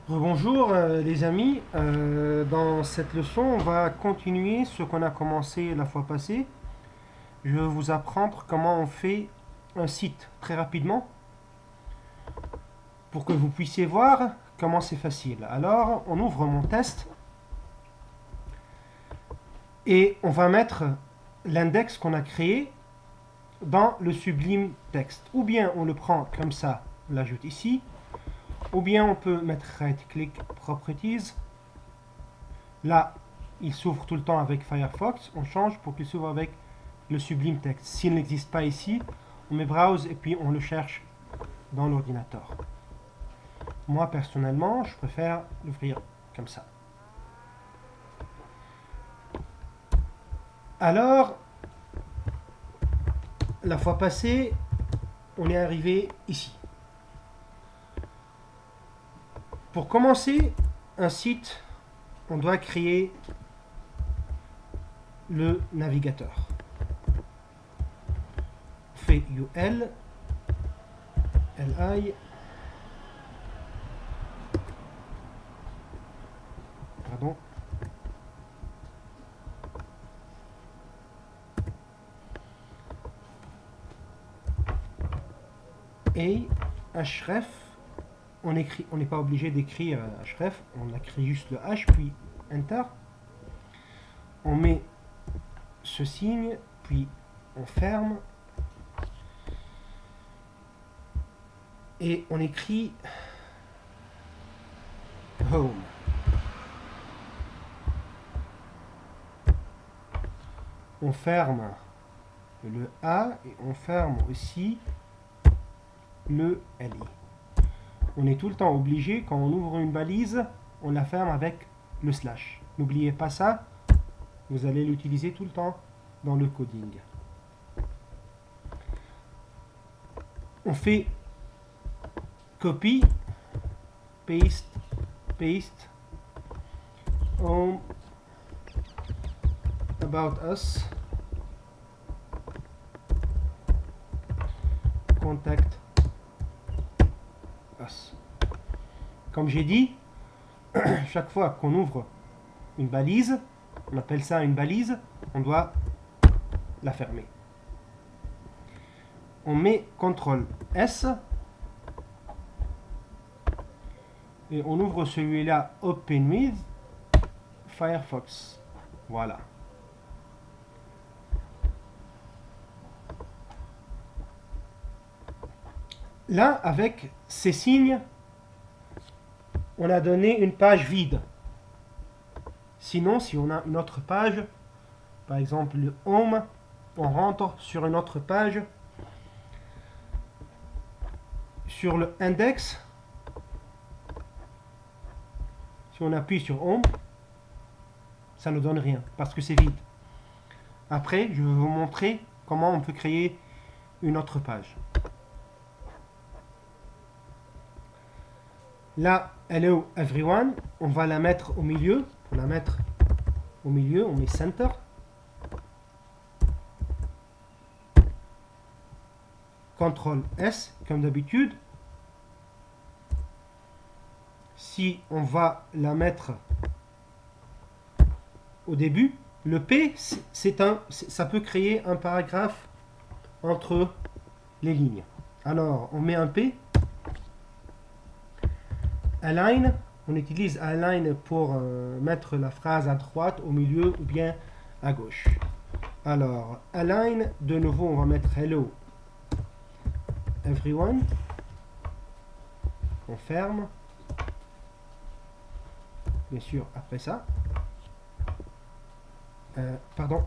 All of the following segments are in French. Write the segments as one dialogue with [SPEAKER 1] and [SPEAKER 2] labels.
[SPEAKER 1] Rebonjour les amis. Dans cette leçon, on va continuer ce qu'on a commencé la fois passée. Je vais vous apprendre comment on fait un site très rapidement pour que vous puissiez voir comment c'est facile. Alors, on ouvre mon test et on va mettre l'index qu'on a créé dans le Sublime Text. Ou bien on le prend comme ça, on l'ajoute ici, ou bien on peut mettre right-click Properties. Là, il s'ouvre tout le temps avec Firefox. On change pour qu'il s'ouvre avec le Sublime Text. S'il n'existe pas ici, on met Browse et puis on le cherche dans l'ordinateur. Moi, personnellement, je préfère l'ouvrir comme ça. Alors, la fois passée, on est arrivé ici. Pour commencer un site, on doit créer le navigateur. On fait UL, LI, pardon, et href. On n'est pas obligé d'écrire href, on écrit juste le h puis enter. On met ce signe, puis on ferme et on écrit home. On ferme le A et on ferme aussi le LI. On est tout le temps obligé, quand on ouvre une balise, on la ferme avec le slash. N'oubliez pas ça, vous allez l'utiliser tout le temps dans le coding. On fait copy, paste, paste, home, about us, contact us. Comme j'ai dit, chaque fois qu'on ouvre une balise, on appelle ça une balise, on doit la fermer. On met CTRL S et on ouvre celui-là Open with Firefox. Voilà. Là, avec ces signes, on a donné une page vide. Sinon, si on a une autre page, par exemple le Home, on rentre sur une autre page. Sur le index, si on appuie sur Home, ça ne donne rien parce que c'est vide. Après, je vais vous montrer comment on peut créer une autre page. Là, hello everyone, on va la mettre au milieu. Pour la mettre au milieu, on met center. CTRL S, comme d'habitude. Si on va la mettre au début, le P, ça peut créer un paragraphe entre les lignes. Alors, on met un P. Align, on utilise align pour mettre la phrase à droite, au milieu ou bien à gauche. Alors, align, de nouveau, on va mettre hello everyone. On ferme. Bien sûr, après ça. Pardon,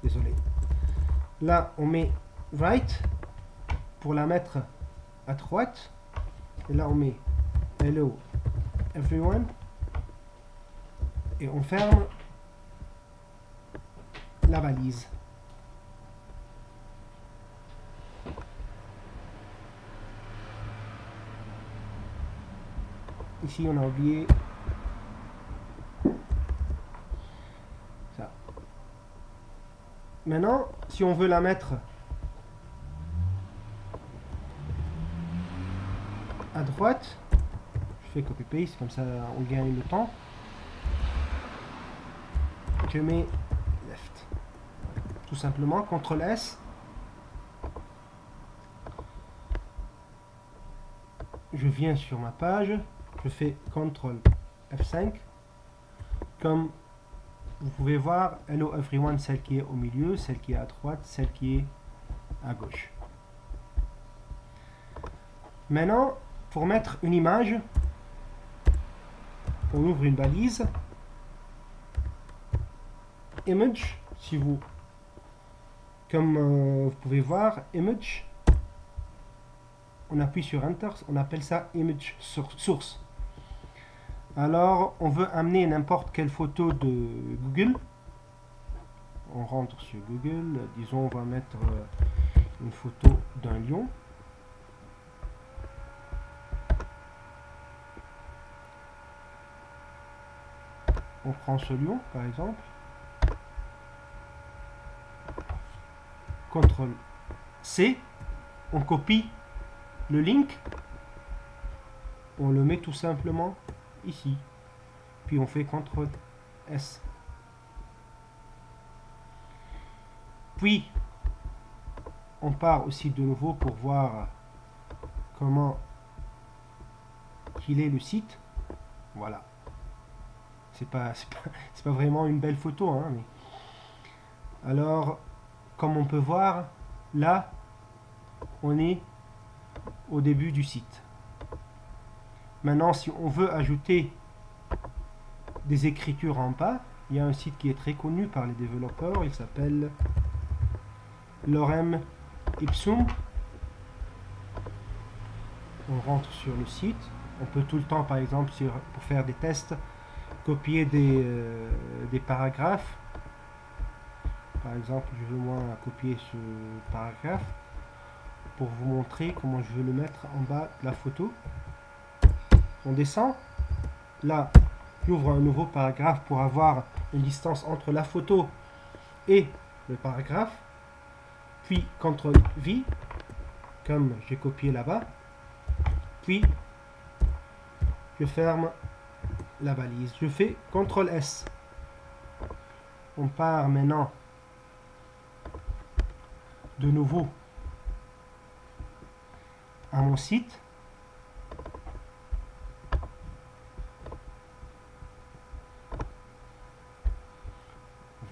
[SPEAKER 1] désolé. Là, on met right pour la mettre à droite. Et là, on met hello everyone. Et on ferme la balise. Ici, on a oublié ça. Maintenant, si on veut la mettre à droite, je fais copy-paste, comme ça on gagne le temps. Je mets left. Tout simplement, CTRL S. Je viens sur ma page, je fais CTRL F5. Comme vous pouvez voir, Hello Everyone, celle qui est au milieu, celle qui est à droite, celle qui est à gauche. Maintenant, pour mettre une image, on ouvre une balise. Image, si vous, comme vous pouvez voir, image, on appuie sur Enter, on appelle ça image source. Alors, on veut amener n'importe quelle photo de Google. On rentre sur Google, disons, on va mettre une photo d'un lion. On prend ce lion, par exemple. CTRL C, on copie le link, on le met tout simplement ici, puis on fait CTRL S. Puis on part aussi de nouveau pour voir comment qu'il est le site. Voilà. C'est pas vraiment une belle photo, hein, mais... Alors, comme on peut voir, là, on est au début du site. Maintenant, si on veut ajouter des écritures en bas, il y a un site qui est très connu par les développeurs, il s'appelle Lorem Ipsum. On rentre sur le site. On peut tout le temps, par exemple, pour faire des tests, copier des paragraphes. Par exemple, je veux moi copier ce paragraphe pour vous montrer comment je veux le mettre en bas de la photo. On descend. Là, j'ouvre un nouveau paragraphe pour avoir une distance entre la photo et le paragraphe. Puis CTRL V, comme j'ai copié là-bas. Puis, je ferme la balise. Je fais CTRL S. On part maintenant de nouveau à mon site.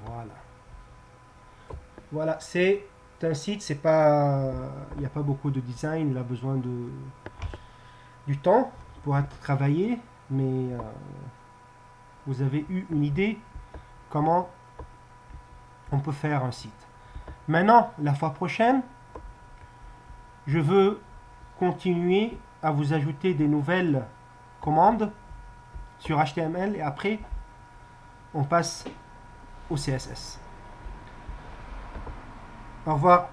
[SPEAKER 1] Voilà. Voilà, c'est un site, c'est pas, il n'y a pas beaucoup de design, il a besoin du temps pour être travaillé, mais vous avez eu une idée comment on peut faire un site. Maintenant, la fois prochaine, je veux continuer à vous ajouter des nouvelles commandes sur HTML et après, on passe au CSS. Au revoir.